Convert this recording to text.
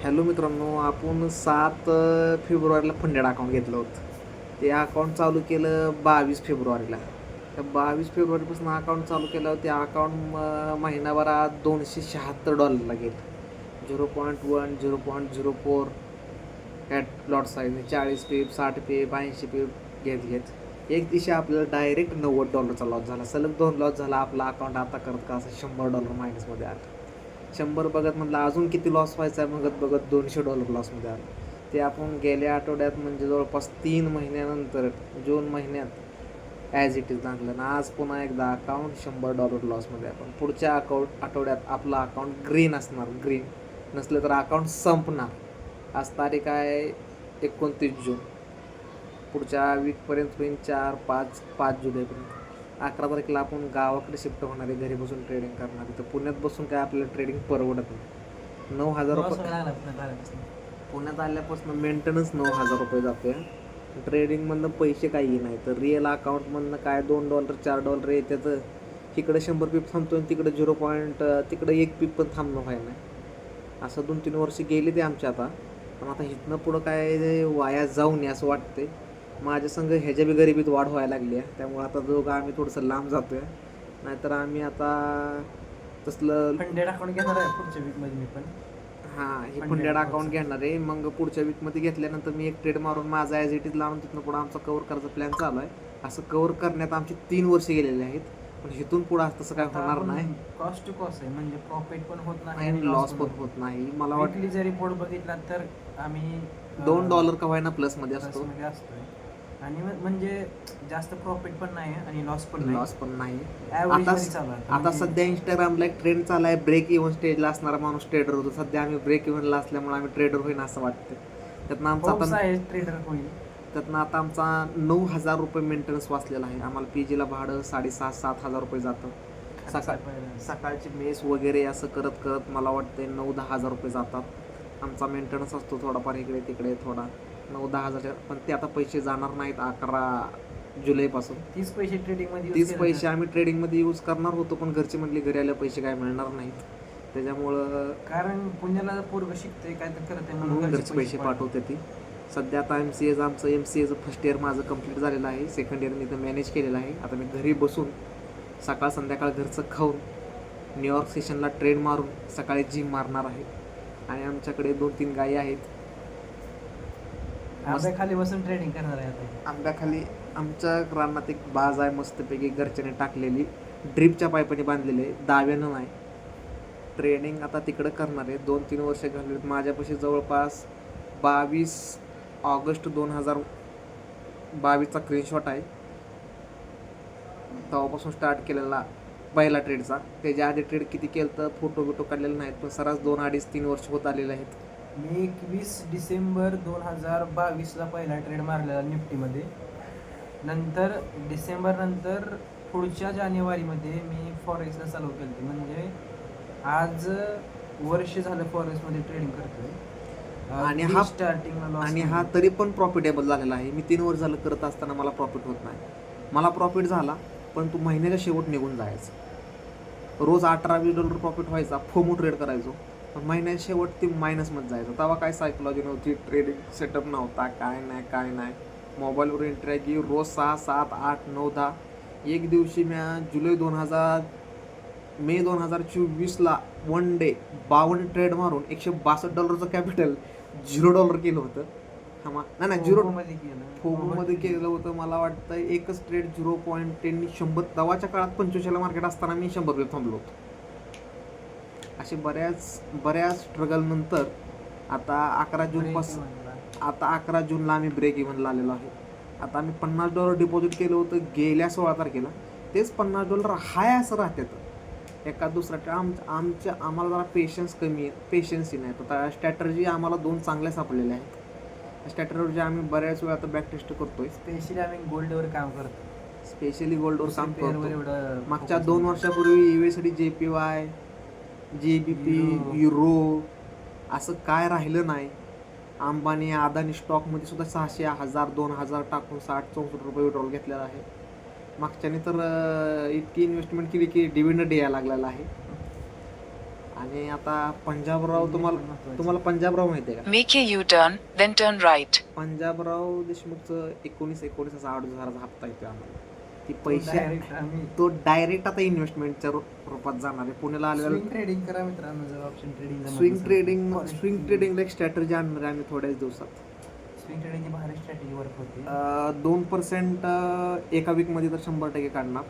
Hello मित्रांनो, आपण 7 फेब्रुवारीला फंडेड अकाउंट घेतलं होतं. ते अकाउंट चालू केलं 22 फेब्रुवारीला. त्या 22 फेब्रुवारीपासून अकाउंट चालू केलं. ते अकाउंट महिनाभरात $276 गेलं. 0.1 0.04 ॲट लॉट साईजने 40 पीप 60 पीप 80 पीप घेत एक दिवशी आपल्याला डायरेक्ट $90चा लॉस झाला. सलग 2 लॉस झाला. आपला अकाउंट आता करत का असं $100 मायनसमध्ये आलं. 100 बघत म्हटलं अजून किती लॉस व्हायचा आहे, बघत बघत $200 लॉसमध्ये आलं. ते आपण गेल्या आठवड्यात म्हणजे जवळपास 3 महिन्यानंतर जून महिन्यात ॲज इट इज लागलं ना. आज पुन्हा एकदा अकाउंट $100 लॉसमध्ये. आपण पुढच्या आठवड्यात आपलं अकाउंट ग्रीन असणार. ग्रीन नसलं तर अकाउंट संपणार. आज तारीख आहे 29 जून. पुढच्या वीकपर्यंत होईल 4-5 जुलैपर्यंत. 11 तारखेला आपण गावाकडे शिफ्ट होणार आहे, घरी बसून ट्रेडिंग करणार आहे. तर पुण्यात बसून काय आपल्याला ट्रेडिंग परवडत नाही. 9,000 रुपये पुण्यात आल्यापासून मेंटेनन्स $9,000 जातोय. ट्रेडिंगमधनं पैसे काही नाही. तर रिअल अकाउंटमधनं काय $2 $4 येतात. तिकडे 100 पीप थांबतो आणि तिकडे 0. तिकडे 1 पीप पण थांबणं व्हायला नाही. असं 2-3 वर्ष गेले ते आमच्या आता. पण आता इथनं पुढं काय वाया जाऊ नये असं वाटतंय. माझ्या संघ ह्याच्या बी गरिबीत वाढ व्हायला लागली आहे. त्यामुळे आता दोघं आम्ही थोडंसं लांब जातोय. नाहीतर आम्ही आता तसलं फंडेड अकाउंट घेणार आहे पुढच्या वीकमध्ये मी पण. हे फंडेड अकाउंट घेणार आहे. मग पुढच्या वीकमध्ये घेतल्यानंतर मी एक ट्रेड मारून माझा ॲज इट इज लावून तिथनं पुढं आमचा कव्हर करायचा प्लॅन चालू आहे. असं कव्हर करण्यात आमचे 3 वर्ष गेलेले आहेत. पण इथून पुढं तसं काय होणार नाही. कॉस्ट टू कॉस्ट आहे, म्हणजे प्रॉफिट पण होत नाही आणि लॉस पण होत नाही. मला वाटतं जर रिपोर्ट बघितला तर आम्ही $2 का व्हायना प्लसमध्ये असतो. असतोय. आणि म्हणजे जास्त प्रॉफिट पण नाही आणि लॉस पण नाही. आता आता सध्या इंस्टाग्रामला एक ट्रेंड चालू आहे, ब्रेक इव्हन स्टेजला असणारा माणूस ट्रेडर होतो. सध्या आम्ही ब्रेक इव्हनला असल्यामुळे आम्ही ट्रेडर होईन असं वाटतं. त्यातनं आता आमचा $9,000 मेंटेनन्स वाचलेला आहे. आम्हाला PGला भाडं 6,500-7,000 जातं. सकाळची मेस वगैरे असं करत करत मला वाटतं $9,000-10,000 जातात. आमचा मेंटेनन्स असतो थोडाफार इकडे तिकडे थोडा 9-10,000. पण ते आता पैसे जाणार नाहीत 11 जुलैपासून. 30 पैसे आम्ही ट्रेडिंगमध्ये यूज करणार होतो. पण घरची म्हणली घरी आल्या पैसे काय मिळणार नाहीत. त्याच्यामुळं कारण पुण्याला पोरगं शिकते काय तर करत आहे म्हणून घरचे पैसे पाठवते ती. सध्या आता MCAचं फर्स्ट इयर माझं कंप्लीट झालेलं आहे. सेकंड इयर मी इथं मॅनेज केलेलं आहे. आता मी घरी बसून सकाळ संध्याकाळ घरचं खाऊन न्यूयॉर्क सेशनला ट्रेड मारून सकाळी जिम मारणार आहे. आणि आमच्याकडे 2-3 गायी आहेत. आंब्याखाली बसून ट्रेडिंग करणार आहे आता. आंब्याखाली आमच्या रानात एक बाज आहे मस्तपैकी घरच्याने टाकलेली, ड्रिपच्या पाईपाने बांधलेली आहे, दाव्यानं नाही. ट्रेडिंग आता तिकडं करणार आहे. 2-3 वर्ष घालवलीत. माझ्यापाशी जवळपास 22 ऑगस्ट 2022चा स्क्रीनशॉट आहे. तेव्हापासून स्टार्ट केलेला पहिला ट्रेडचा. त्याच्या आधी ट्रेड किती केलं तर फोटो काढलेले नाहीत. पण सरास 2-2.5-3 वर्ष होत आलेले आहेत. मी 21 डिसेंबर 2022ला पहिला ट्रेड मारलेला निफ्टीमध्ये. नंतर डिसेंबर नंतर पुढच्या जानेवारीमध्ये मी फॉरेक्सला चालू केलं. म्हणजे आज वर्ष झालं फॉरेक्समध्ये ट्रेडिंग करतोय. आणि हा तरी पण प्रॉफिटेबल झालेला आहे. मी 3 वर्ष झालं करत असताना मला प्रॉफिट होत नाही. मला प्रॉफिट झाला पण तू महिन्याच्या शेवट निघून जायचं. रोज $18-20 प्रॉफिट व्हायचा. फोमो ट्रेड करायचो. पण महिन्याच्या शेवट ती मायनसमध्ये जायचं. तेव्हा काय सायकोलॉजी नव्हती, ट्रेडिंग सेटअप नव्हता, काय नाही. मोबाईलवर एंट्री आहे की रोज 6, 7, 8, 9, 10. एक दिवशी मे 2024ला वन डे 52 ट्रेड मारून $162 कॅपिटल $0 केलं होतं. फोमोमध्ये केलं होतं. मला वाटतं एकच ट्रेड 0.10 100. तेव्हाच्या काळात 25ला मार्केट असताना मी 100 रुपये थांबलो होतो. असे बऱ्याच स्ट्रगल नंतर आता 11 जूनला आम्ही ब्रेक इव्हनला आलेलो आहे. आता आम्ही $50 डिपॉझिट केलं होतं गेल्या 16 तारखेला. तेच $50 हाय असं राहतात. एका दुसरा आम्हाला जरा पेशन्स कमी आहे, पेशन्सही नाही. आता स्ट्रॅटर्जी आम्हाला 2 चांगल्या सापडलेल्या आहेत. स्ट्रॅटर्जी आम्ही बऱ्याच वेळा आता बॅक टेस्ट करतोय. स्पेशली आम्ही गोल्डवर काम करतो. मागच्या 2 वर्षापूर्वी USD JPY GBP युरो असं काय राहिलं नाही. अंबानी अदानी स्टॉकमध्ये सुद्धा 600, 1000, 2000 टाकून 60-64 विड्रॉल घेतलेला आहे. मागच्याने तर इतकी इन्व्हेस्टमेंट केली की डिव्हिडंड यायला लागलेला आहे. आणि आता पंजाबराव तुम्हाला पंजाबराव माहिती आहे का? Make a U-turn, then turn right. Panjabrao देशमुखचं 19 असा 8,000चा हप्ता येतो आम्हाला. ती पैसे डायरेक्ट आम्ही तो डायरेक्ट आता इन्व्हेस्टमेंटच्या रूपात जाणार आहे. पुण्याला आलेला स्विंग ट्रेडिंग करा मित्रांनो, जर ऑप्शन ट्रेडिंग स्विंग ट्रेडिंगला एक स्ट्रॅटर्जी आणणार आहे आम्ही थोड्याच दिवसात. स्विंग ट्रेडिंगची भारी स्ट्रॅटेजी वर्क होते. 2% एका वीकमध्ये तर 100% काढणार.